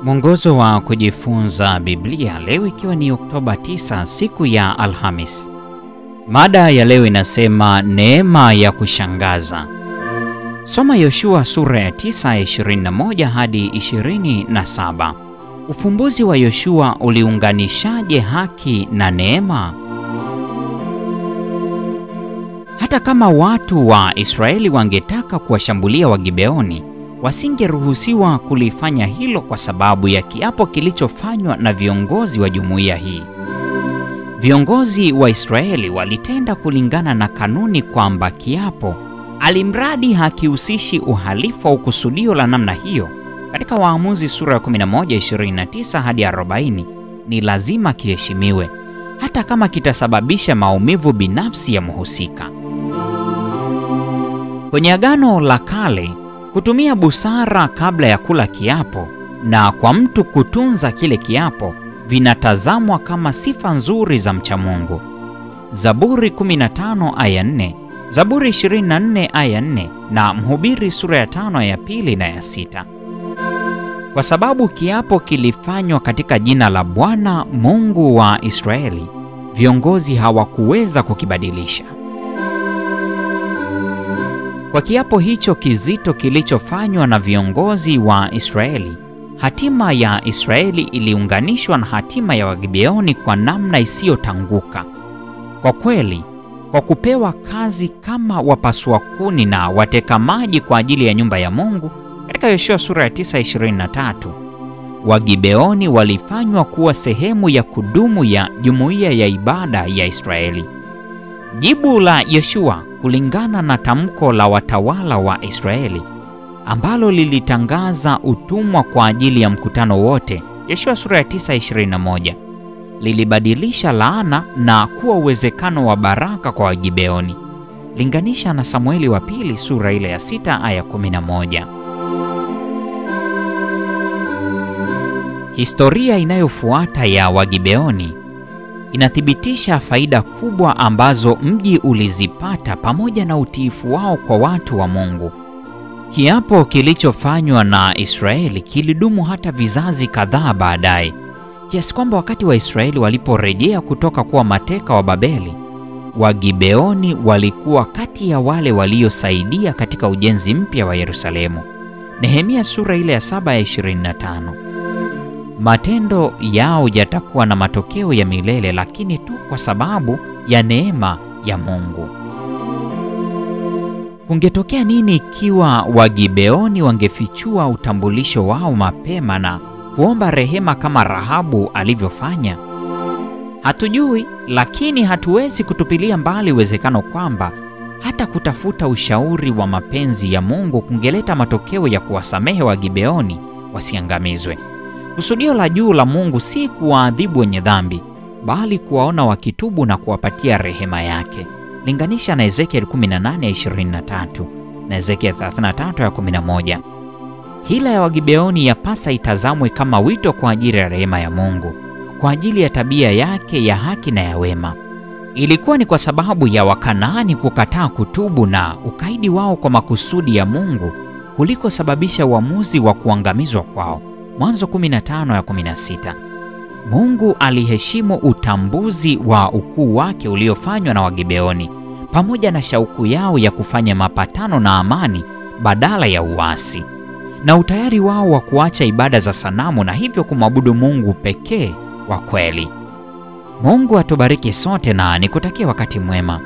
Mwongozo wa kujifunza Biblia leo ikiwa ni Oktoba 9, siku ya Alhamis. Mada ya leo inasema neema ya kushangaza. Soma Yoshua sura ya 9:21 hadi 27. Ufumbuzi wa Yoshua uliunganishaje haki na neema? Hata kama watu wa Israeli wangetaka kuwashambulia Wagibeoni, wasingeruhusiwa kulifanya hilo kwa sababu ya kiapo kilichofanywa na viongozi wa jumuiya hii. Viongozi wa Israeli walitenda kulingana na kanuni kwamba kiapo, alimradi hakihusishi uhalifu au kusudio la namna hiyo, katika Waamuzi sura ya 11:29 hadi 40, ni lazima kiheshimiwe, hata kama kitasababisha maumivu binafsi ya mhusika. Kwenye Agano la Kale, kutumia busara kabla ya kula kiapo na kwa mtu kutunza kile kiapo vinatazamwa kama sifa nzuri za mcha Mungu. Zaburi 15 aya 4, Zaburi 24 aya 4 na Mhubiri sura ya 5 aya 2 na ya 6. Kwa sababu kiapo kilifanywa katika jina la Bwana Mungu wa Israeli, viongozi hawakuweza kukibadilisha. Kwa kiapo hicho kizito kilichofanywa na viongozi wa Israeli, hatima ya Israeli iliunganishwa na hatima ya Wagibeoni kwa namna isiyotanguka. Kwa kweli, kwa kupewa kazi kama wapasua kuni na wateka maji kwa ajili ya nyumba ya Mungu, katika Yoshua sura ya 9:23, Wagibeoni walifanywa kuwa sehemu ya kudumu ya jumuiya ya ibada ya Israeli. Jibu la Yoshua kulingana na tamko la watawala wa Israeli ambalo lilitangaza utumwa kwa ajili ya mkutano wote, Yoshua sura ya 9:21, lilibadilisha laana na kuwa uwezekano wa baraka kwa Wagibeoni. Linganisha na Samueli wa pili sura ile ya 6 aya 11. Historia inayofuata ya Wagibeoni inathibitisha faida kubwa ambazo mji ulizipata pamoja na utiifu wao kwa watu wa Mungu. Kiapo kilichofanywa na Israeli kilidumu hata vizazi kadhaa baadaye, kiasi kwamba wakati wa Israeli waliporejea kutoka kuwa mateka wa Babeli, Wagibeoni walikuwa kati ya wale waliosaidia katika ujenzi mpya wa Yerusalemu. Nehemia sura ile ya 7 ya 25. Matendo yao yatakuwa na matokeo ya milele, lakini tu kwa sababu ya neema ya Mungu. Kungetokea nini ikiwa Wagibeoni wangefichua utambulisho wao mapema na kuomba rehema kama Rahabu alivyofanya? Hatujui, lakini hatuwezi kutupilia mbali uwezekano kwamba hata kutafuta ushauri wa mapenzi ya Mungu kungeleta matokeo ya kuwasamehe Wagibeoni wasiangamizwe. Kusudio la juu la Mungu si kuwaadhibu wenye dhambi, bali kuwaona wakitubu na kuwapatia rehema yake. Linganisha na Ezekiel 18:23 na Ezekiel 33:11. Hila ya Wagibeoni yapasa itazamwe kama wito kwa ajili ya rehema ya Mungu, kwa ajili ya tabia yake ya haki na ya wema. Ilikuwa ni kwa sababu ya Wakanaani kukataa kutubu na ukaidi wao kwa makusudi ya Mungu kuliko sababisha uamuzi wa kuangamizwa kwao. Mwanzo 15:16. Mungu aliheshimu utambuzi wa ukuu wake uliofanywa na Wagibeoni, pamoja na shauku yao ya kufanya mapatano na amani badala ya uasi, na utayari wao wa kuacha ibada za sanamu na hivyo kumwabudu Mungu pekee wa kweli. Mungu atubariki sote na nikutakia wakati mwema.